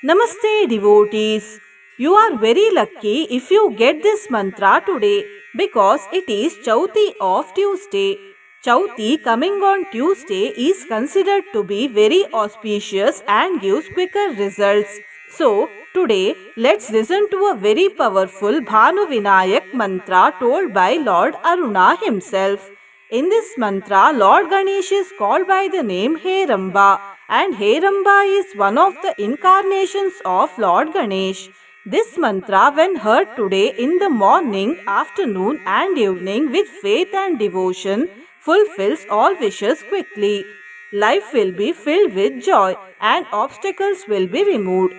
Namaste devotees. You are very lucky if you get this mantra today because it is Chauthi of Tuesday. Chauthi coming on Tuesday is considered to be very auspicious and gives quicker results. So, today let's listen to a very powerful Bhanu Vinayak mantra told by Lord Aruna himself. In this mantra, Lord Ganesh is called by the name Heramba, and Heramba is one of the incarnations of Lord Ganesh. This mantra, when heard today in the morning, afternoon, and evening with faith and devotion, fulfills all wishes quickly. Life will be filled with joy, and obstacles will be removed.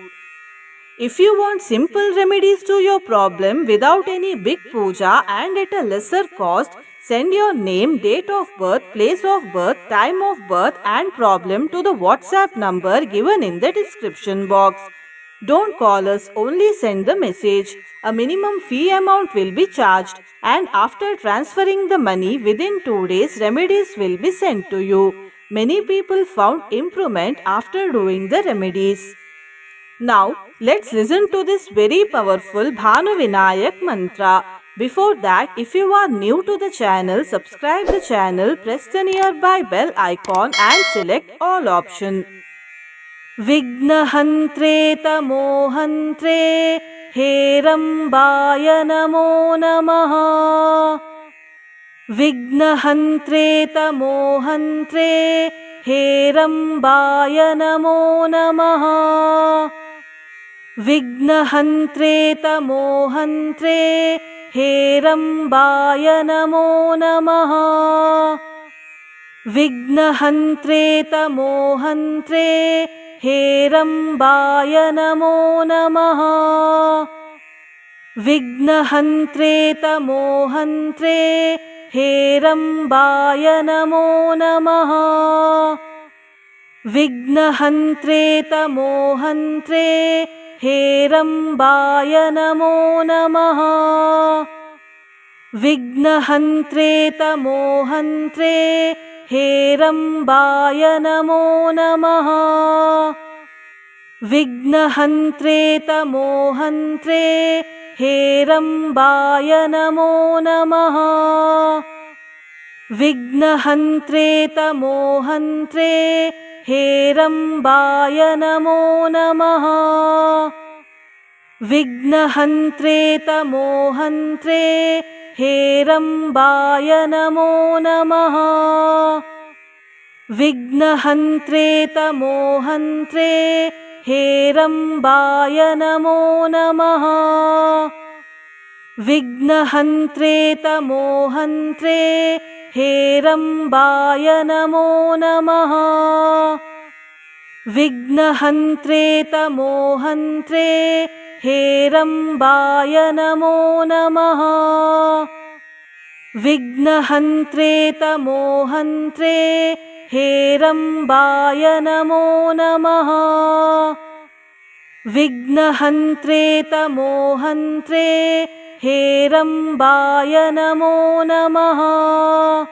If you want simple remedies to your problem without any big puja and at a lesser cost, send your name, date of birth, place of birth, time of birth and problem to the WhatsApp number given in the description box. Don't call us, only send the message. A minimum fee amount will be charged, and after transferring the money within 2 days, remedies will be sent to you. Many people found improvement after doing the remedies. Now, let's listen to this very powerful Bhanu Vinayak mantra. Before that, if you are new to the channel, subscribe the channel, press the nearby bell icon and select all option. Vignahantre tamohantre Herambaya namo namaha. Vignahantre tamohantre Herambaya namo namaha. Vignahantre tamohantre Herambaya namo namaha. Vignahantre tamohantre Herambaya namo namaha. Vignahantre tamohantre Herambaya namo namaha. Vignahantre tamohantre Herambaya namo namaha. Vignahantre tamohantre Herambaya namo namaha. Vignahantre tamohantre Herambaya namo namaha. Vignahantre tamohantre Herambaya namo namaha. Vignahantre tamohantre Herambaya namo namaha. Vignahantre tamohantre Herambaya namo namaha. Vignahantre tamohantre Herambaya namo namaha. Vignahantre tamohantre Herambaya namo namaha. Vignahantre tamohantre Herambaya namo namaha. Vignahantre tamohantre Herambaya namo namaha. Vignahantre tamohantre Herambaya namo namaha.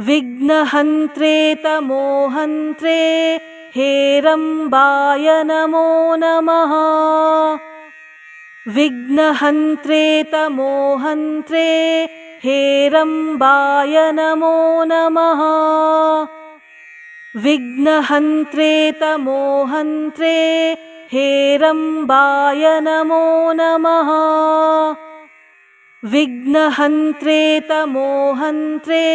Vignahantre tamohantre Herambaya namo namaha. Vignahantre tamohantre Herambaya namo namaha. Vignahantre tamohantre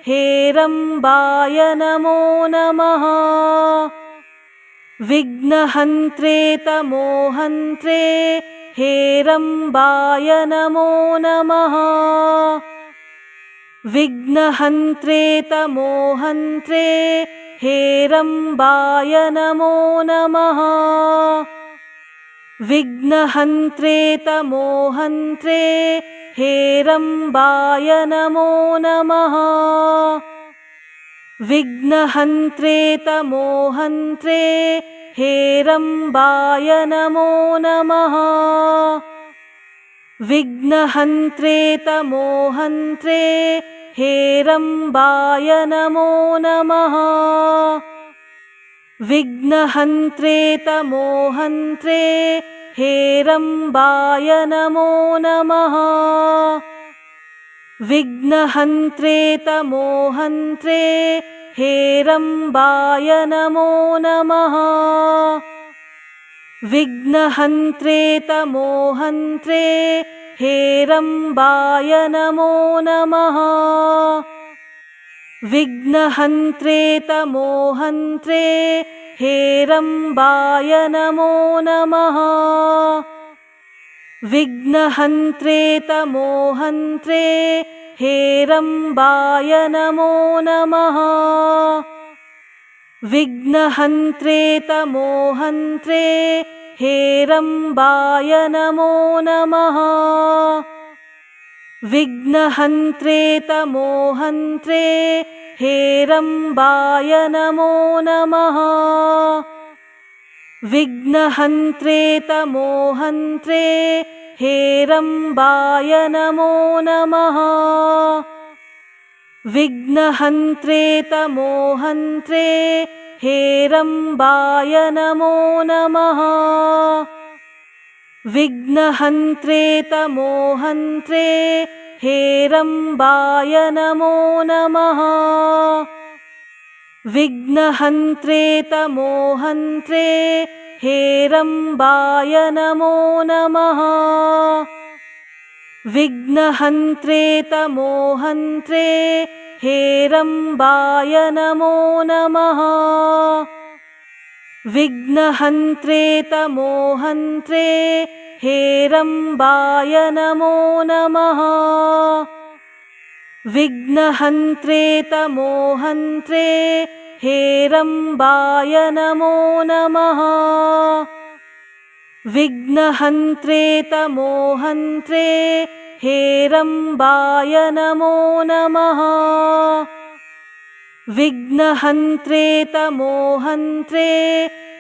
Herambaya namo namaha. Vignahantre tamohantre Herambaya namo namaha. Vignahantre tamohantre Herambaya namo namaha. Vignahantre tamohantre Herambaya namo namaha. Vignahantre tamohantre Herambaya namo namaha. Vignahantre tamohantre Herambaya namo namaha. विघ्नहन्त्रे तमोहन्त्रे हेरम्बाय नमो नमः। विघ्नहन्त्रे तमोहन्त्रे हेरम्बाय नमो नमः। विघ्नहन्त्रे तमोहन्त्रे हेरम्बाय नमो नमः। विघ्नहन्त्रे तमोहन्त्रे हेरम्बाय नमो नमः। विघ्नहन्त्रे तमोहन्त्रे हेरम्बाय नमो नमः। विघ्नहन्त्रे तमोहन्त्रे हेरम्बाय नमो नमः। विघ्नहन्त्रे तमोहन्त्रे हेरम्बाय नमो नमः। विघ्नहन्त्रे तमोहन्त्रे हेरम्बाय नमो नमः। विघ्नहन्त्रे तमोहन्त्रे हेरम्बाय नमो नमः। विघ्नहन्त्रे तमोहन्त्रे हेरम्बाय नमो नमः। विघ्नहन्त्रे तमोहन्त्रे हेरम्बाय नमो नमः। विघ्नहन्त्रे तमोहन्त्रे हेरम्बाय नमो नमः। विघ्नहन्त्रे तमोहन्त्रे हेरम्बाय नमो नमः। विघ्नहन्त्रे तमोहन्त्रे हेरम्बाय नमो नमः। विघ्नहन्त्रे तमोहन्त्रे हेरम्बाय नमो नमः। विघ्नहन्त्रे तमोहन्त्रे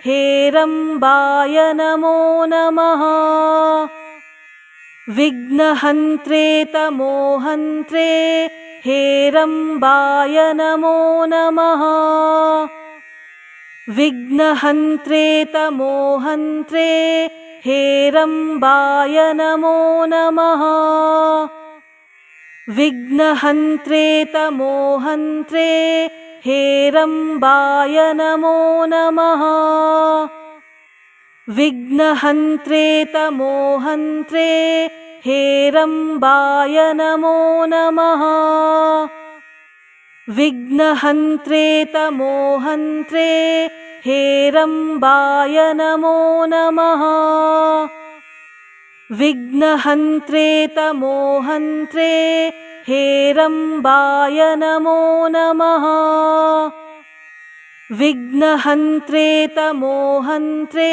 हेरम्बाय नमो नमः। विघ्नहन्त्रे तमोहन्त्रे हेरम्बाय नमो नमः। विघ्नहन्त्रे तमोहन्त्रे हेरम्बाय नमो नमः। विघ्नहन्त्रे तमोहन्त्रे हेरम्बाय नमो नमः। विघ्नहन्त्रे तमोहन्त्रे हेरम्बाय नमो नमः। विघ्नहन्त्रे तमोहन्त्रे हेरम्बाय नमो नमः। विघ्नहन्त्रे तमोहन्त्रे हेरम्बाय नमो नमः। विघ्नहन्त्रे तमोहन्त्रे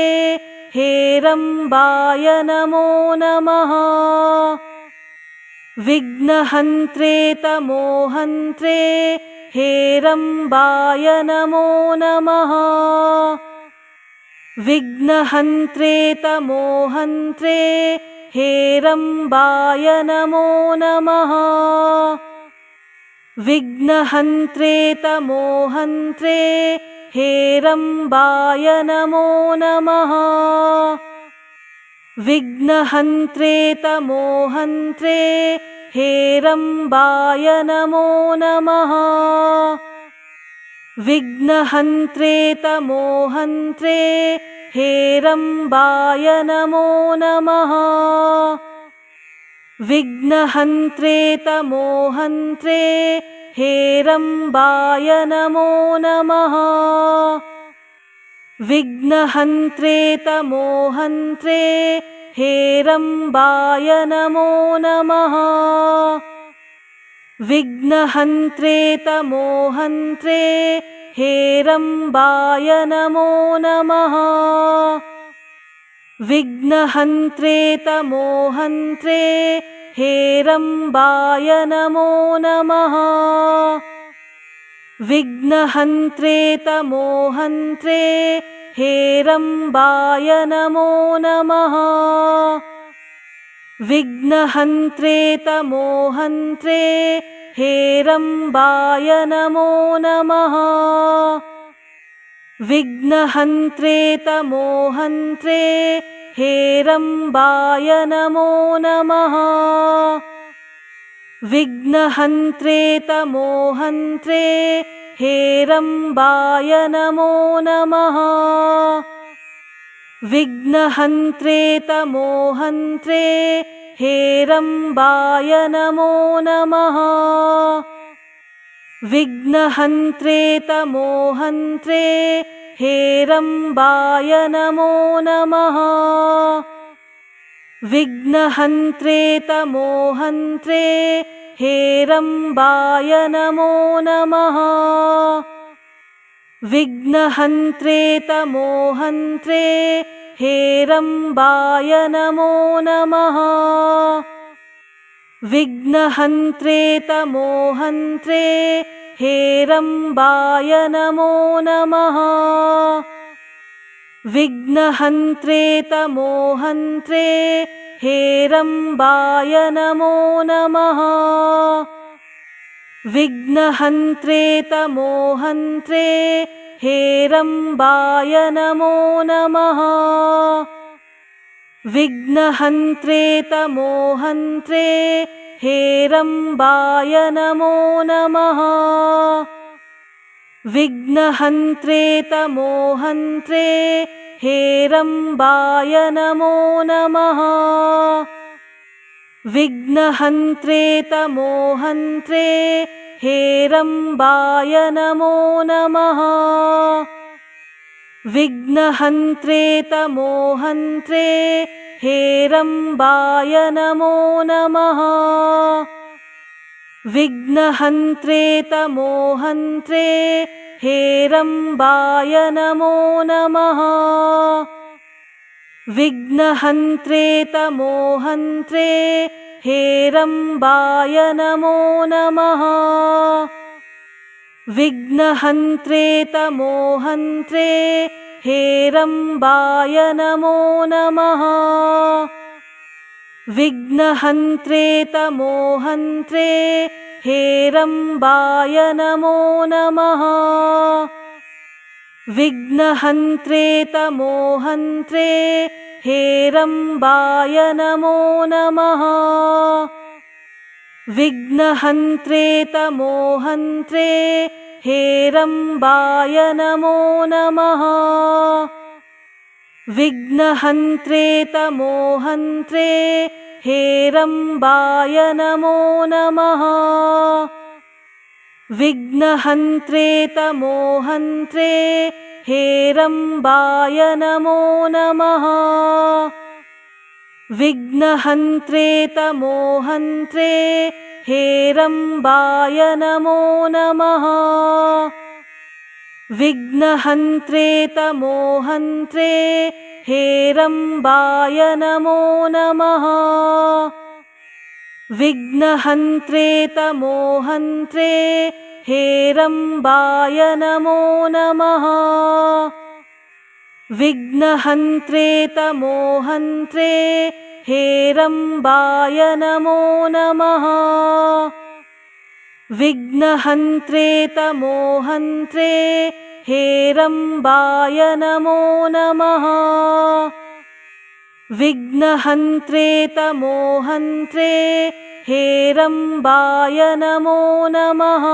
हेरम्बाय नमो नमः। विघ्नहन्त्रे तमोहन्त्रे हेरम्बाय नमो नमः। विघ्नहन्त्रे तमोहन्त्रे हेरम्बाय नमो नमः। विघ्नहन्त्रे तमोहन्त्रे हेरम्बाय नमो नमः। विघ्नहन्त्रे तमोहन्त्रे हेरम्बाय नमो नमः। विघ्नहन्त्रे तमोहन्त्रे हेरम्बाय नमो नमः। विघ्नहन्त्रे तमोहन्त्रे हेरम्बाय नमो नमः। विघ्नहन्त्रे तमोहन्त्रे हेरम्बाय नमो नमः। विघ्नहन्त्रे तमोहन्त्रे हेरम्बाय नमो नमः। विघ्नहन्त्रे तमोहन्त्रे हेरम्बाय नमो नमः। विघ्नहन्त्रे तमोहन्त्रे हेरम्बाय नमो नमः। विघ्नहन्त्रे तमोहन्त्रे हेरम्बाय नमो नमः। विघ्नहन्त्रे तमोहन्त्रे हेरम्बाय नमो नमः। विघ्नहन्त्रे तमोहन्त्रे हेरम्बाय नमो नमः। विघ्नहन्त्रे तमोहन्त्रे हेरम्बाय नमो नमः। विघ्नहन्त्रे तमोहन्त्रे हेरम्बाय नमो नमः। विघ्नहन्त्रे तमोहन्त्रे हेरम्बाय नमो नमः। विघ्नहन्त्रे तमोहन्त्रे हेरम्बाय नमो नमः। विघ्नहन्त्रे तमोहन्त्रे हेरम्बाय नमो नमः। विघ्नहन्त्रे तमोहन्त्रे हेरम्बाय नमो नमः। विघ्नहन्त्रे तमोहन्त्रे हेरम्बाय नमो नमः। विघ्नहन्त्रे तमोहन्त्रे हेरम्बाय नमो नमः। विघ्नहन्त्रे तमोहन्त्रे हेरम्बाय नमो नमः। विघ्नहन्त्रे तमोहन्त्रे हेरम्बाय नमो नमः। विघ्नहन्त्रे तमोहन्त्रे हेरम्बाय नमो नमः। विघ्नहन्त्रे तमोहन्त्रे हेरम्बाय नमो नमः। विघ्नहन्त्रे तमोहन्त्रे हेरम्बाय नमो नमः। विघ्नहन्त्रे तमोहन्त्रे हेरम्बाय नमो नमः। विघ्नहन्त्रे तमोहन्त्रे हेरम्बाय नमो नमः। विघ्नहन्त्रे तमोहन्त्रे हेरम्बाय नमो नमः। विघ्नहन्त्रे तमोहन्त्रे हेरम्बाय नमो नमः। विघ्नहन्त्रे तमोहन्त्रे हेरम्बाय नमो नमः। विघ्नहन्त्रे तमोहन्त्रे हेरम्बाय नमो नमः। विघ्नहन्त्रे तमोहन्त्रे हेरम्बाय नमो नमः। विघ्नहन्त्रे तमोहन्त्रे हेरम्बाय नमो नमः। विघ्नहन्त्रे तमोहन्त्रे हेरम्बाय नमो नमः। विघ्नहन्त्रे तमोहन्त्रे हेरम्बाय नमो नमः। विघ्नहन्त्रे तमोहन्त्रे हेरम्बाय नमो नमः। विघ्नहन्त्रे तमोहन्त्रे हेरम्बाय नमो नमः।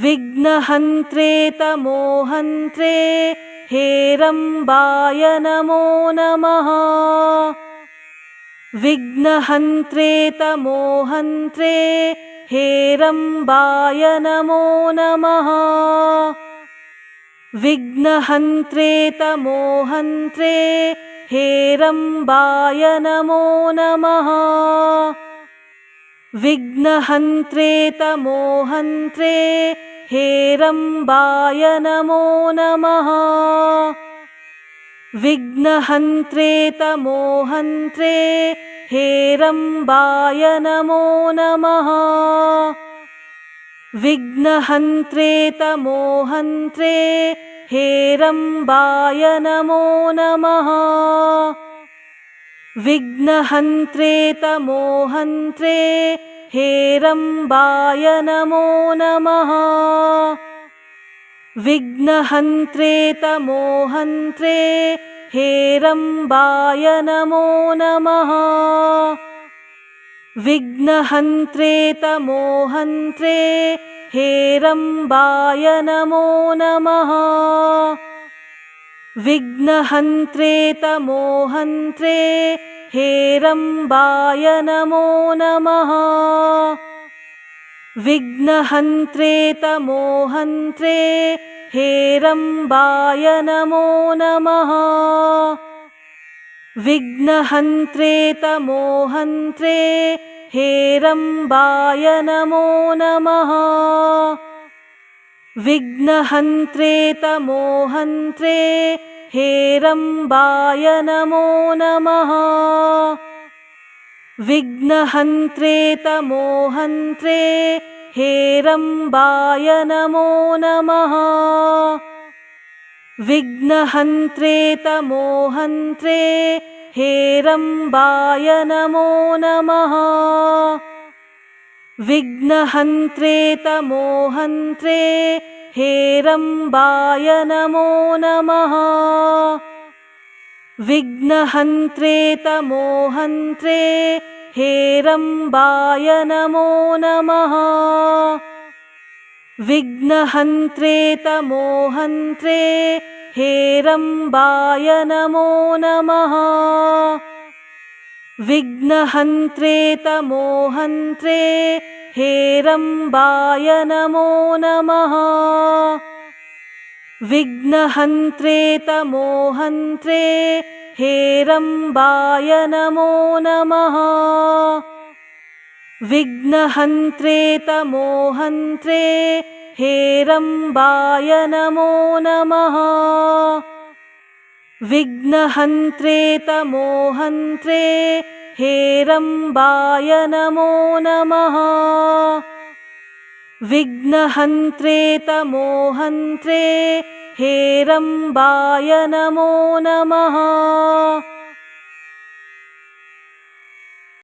विघ्नहन्त्रे तमोहन्त्रे हेरम्बाय नमो नमः। विघ्नहन्त्रे तमोहन्त्रे हेरम्बाय नमो नमः। विघ्नहन्त्रे तमोहन्त्रे हेरम्बाय नमो नमः। विघ्नहन्त्रे तमोहन्त्रे हेरम्बाय नमो नमः। विघ्नहन्त्रे तमोहन्त्रे हेरम्बाय नमो नमः। विघ्नहन्त्रे तमोहन्त्रे हेरम्बाय नमो नमः। विघ्नहन्त्रे तमोहन्त्रे हेरम्बाय नमो नमः। विघ्नहन्त्रे तमोहन्त्रे हेरम्बाय नमो नमः। विघ्नहन्त्रे तमोहन्त्रे हेरम्बाय नमो नमः। विघ्नहन्त्रे तमोहन्त्रे हेरम्बाय नमो नमः। विघ्नहन्त्रे तमोहन्त्रे हेरम्बाय नमो नमः। विघ्नहन्त्रे तमोहन्त्रे हेरम्बाय नमो नमः। विघ्नहन्त्रे तमोहन्त्रे हेरम्बाय नमो नमः। विघ्नहन्त्रे तमोहन्त्रे हेरम्बाय नमो नमः। विघ्नहन्त्रे तमोहन्त्रे हेरम्बाय नमो नमः। विघ्नहन्त्रे तमोहन्त्रे हेरम्बाय नमो नमः। विघ्नहन्त्रे तमोहन्त्रे हेरम्बाय नमो नमः। विघ्नहन्त्रे तमोहन्त्रे हेरम्बाय नमो नमः। विघ्नहन्त्रे तमोहन्त्रे हेरम्बाय नमो नमः। विघ्नहन्त्रे तमोहन्त्रे हेरम्बाय नमो नमः। विघ्नहन्त्रे तमोहन्त्रे हेरम्बाय नमो नमः। विघ्नहन्त्रे तमोहन्त्रे हेरम्बाय नमो नमः। विघ्नहन्त्रे तमोहन्त्रे हेरम्बाय नमो नमः।